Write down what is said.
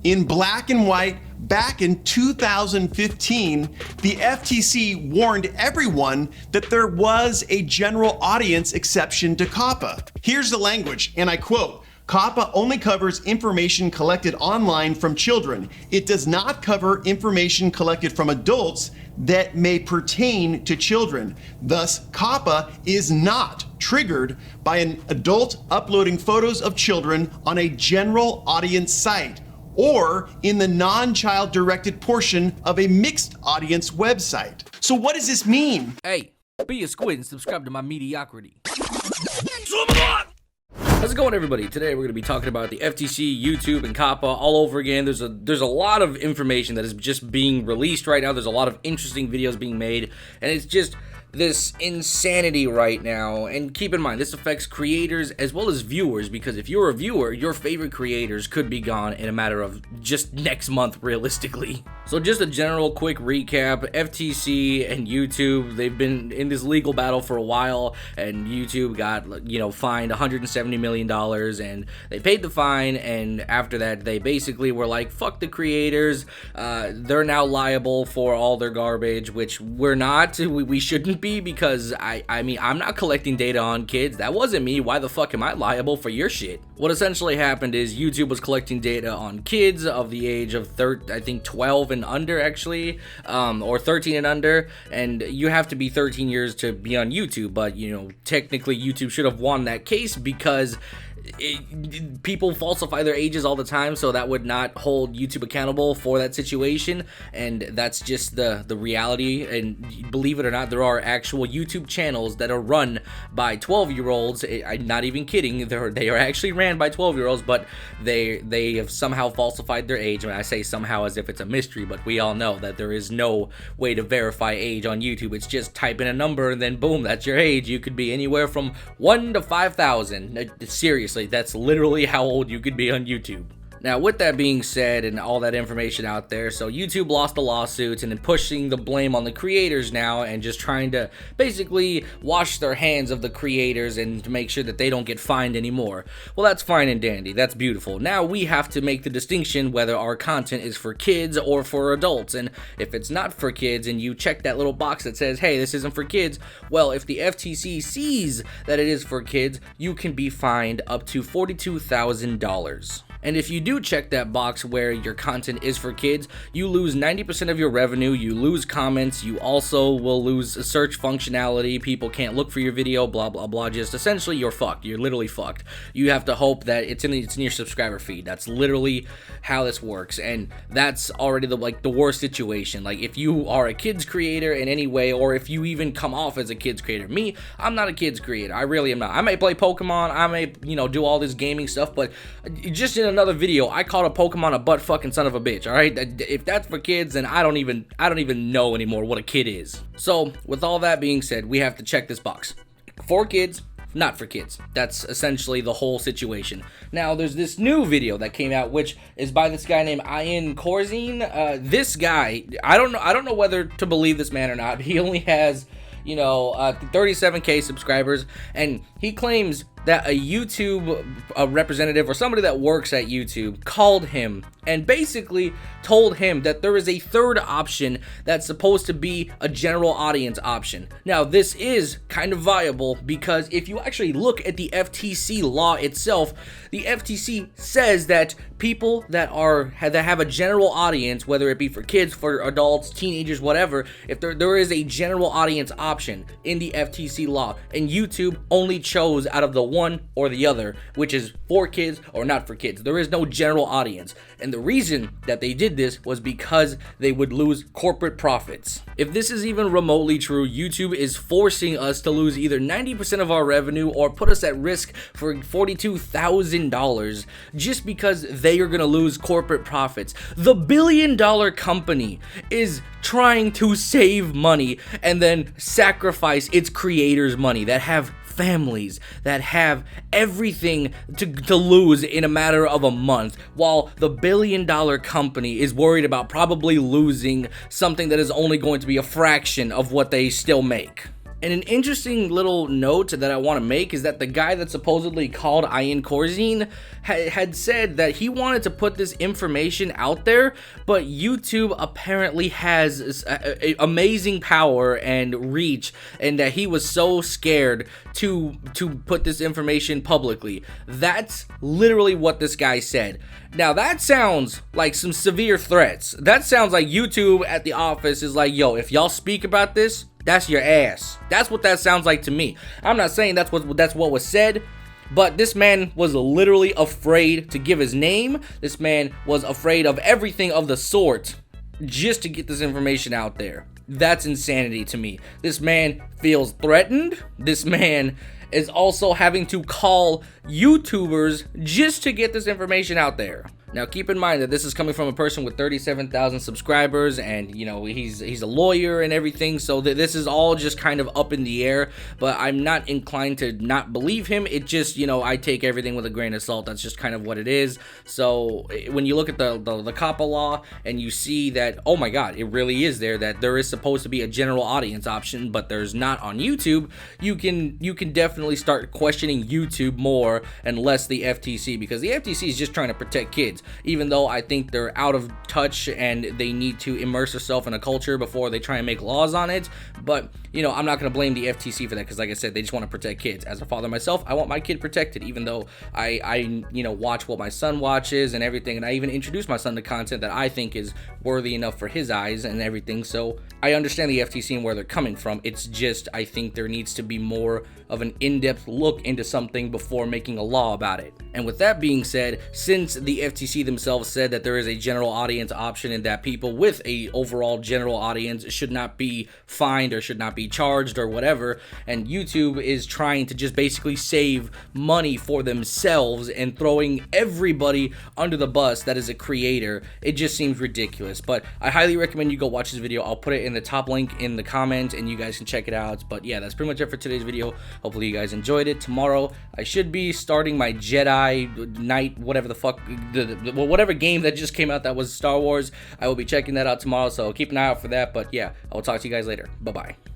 In black and white, back in 2015, the FTC warned everyone that there was a general audience exception to COPPA. Here's the language, and I quote, COPPA only covers information collected online from children. It does not cover information collected from adults that may pertain to children. Thus, COPPA is not triggered by an adult uploading photos of children on a general audience site or in the non-child directed portion of a mixed audience website. So what does this mean? Hey, be a squid and subscribe to my mediocrity. How's it going, everybody? Today we're going to be talking about the FTC, YouTube, and COPPA all over again. There's a lot of information that is just being released right now. There's a lot of interesting videos being made, and it's just this insanity right now. And keep in mind, this affects creators as well as viewers, because if you're a viewer, your favorite creators could be gone in a matter of just next month, realistically. So just a general quick recap, FTC and YouTube, they've been in this legal battle for a while, and YouTube got, fined $170 million, and they paid the fine, and after that, they basically were like, fuck the creators, they're now liable for all their garbage, which we're not, we shouldn't be, because I mean, I'm not collecting data on kids. That wasn't me. Why the fuck am I liable for your shit? What essentially happened is YouTube was collecting data on kids of the age of 12 and under, actually, or 13 and under, and you have to be 13 years to be on YouTube, but technically YouTube should have won that case, because people falsify their ages all the time, so that would not hold YouTube accountable for that situation, and that's just the reality. And believe it or not, there are actual YouTube channels that are run by 12-year-olds. I'm not even kidding, they are actually ran by 12-year-olds, but they have somehow falsified their age. And I say somehow as if it's a mystery, but we all know that there is no way to verify age on YouTube. It's just type in a number and then boom, that's your age. You could be anywhere from 1 to 5,000. Seriously, that's literally how old you could be on YouTube. Now, with that being said and all that information out there, so YouTube lost the lawsuits and then pushing the blame on the creators now and just trying to basically wash their hands of the creators and to make sure that they don't get fined anymore. Well, that's fine and dandy. That's beautiful. Now we have to make the distinction whether our content is for kids or for adults. And if it's not for kids and you check that little box that says, hey, this isn't for kids, well, if the FTC sees that it is for kids, you can be fined up to $42,000. And if you do check that box where your content is for kids, you lose 90% of your revenue, you lose comments, you also will lose search functionality, people can't look for your video, blah, blah, blah. Just essentially, you're fucked. You're literally fucked. You have to hope that it's in your subscriber feed. That's literally how this works, and that's already the worst situation. Like, if you are a kids creator in any way, or if you even come off as a kids creator. Me, I'm not a kids creator. I really am not. I may play Pokemon, I may, do all this gaming stuff, but just in another video, I called a Pokemon a butt fucking son of a bitch. All right, if that's for kids, then I don't even know anymore what a kid is. So with all that being said, we have to check this box: for kids, not for kids. That's essentially the whole situation. Now, there's this new video that came out, which is by this guy named Ian Corzine. This guy, I don't know whether to believe this man or not. He only has 37k subscribers, and he claims that a YouTube representative or somebody that works at YouTube called him and basically told him that there is a third option that's supposed to be a general audience option. Now, this is kind of viable, because if you actually look at the FTC law itself, the FTC says that people that have a general audience, whether it be for kids, for adults, teenagers, whatever, if there is a general audience option in the FTC law, and YouTube only chose out of the one or the other, which is for kids or not for kids. There is no general audience. And the reason that they did this was because they would lose corporate profits. If this is even remotely true, YouTube is forcing us to lose either 90% of our revenue or put us at risk for $42,000 just because they are going to lose corporate profits. The billion-dollar company is trying to save money and then sacrifice its creators' money that have families, that have everything to lose in a matter of a month, while the billion-dollar company is worried about probably losing something that is only going to be a fraction of what they still make. And an interesting little note that I want to make is that the guy that supposedly called Ian Corzine had said that he wanted to put this information out there, but YouTube apparently has amazing power and reach, and that he was so scared to put this information publicly. That's literally what this guy said. Now that sounds like some severe threats. That sounds like YouTube at the office is like, yo, if y'all speak about this, that's your ass. That's what that sounds like to me. I'm not saying that's what was said, but this man was literally afraid to give his name. This man was afraid of everything of the sort just to get this information out there. That's insanity to me. This man feels threatened. This man is also having to call YouTubers just to get this information out there. Now keep in mind that this is coming from a person with 37,000 subscribers, and you know, he's a lawyer and everything, so this is all just kind of up in the air, but I'm not inclined to not believe him. It just, you know, I take everything with a grain of salt. That's just kind of what it is. So when you look at the COPPA law and you see that, oh my god, it really is there, that there is supposed to be a general audience option, but there's not on YouTube, you can definitely start questioning YouTube more and less the FTC, because the FTC is just trying to protect kids. Even though I think they're out of touch and they need to immerse themselves in a culture before they try and make laws on it. But, you know, I'm not going to blame the FTC for that, because like I said, they just want to protect kids. As a father myself, I want my kid protected, even though I you know, watch what my son watches and everything, and I even introduce my son to content that I think is worthy enough for his eyes and everything. So I understand the FTC and where they're coming from. It's just, I think there needs to be more of an in-depth look into something before making a law about it. And with that being said, since the FTC themselves said that there is a general audience option and that people with a overall general audience should not be fined or should not be charged or whatever, and YouTube is trying to just basically save money for themselves and throwing everybody under the bus that is a creator, it just seems ridiculous. But I highly recommend you go watch this video. I'll put it in the top link in the comment and you guys can check it out. But yeah, that's pretty much it for today's video. Hopefully you guys enjoyed it. Tomorrow I should be starting my Jedi Knight, whatever the fuck, whatever game that just came out that was Star Wars. I will be checking that out tomorrow, so keep an eye out for that. But yeah, I will talk to you guys later. Bye bye.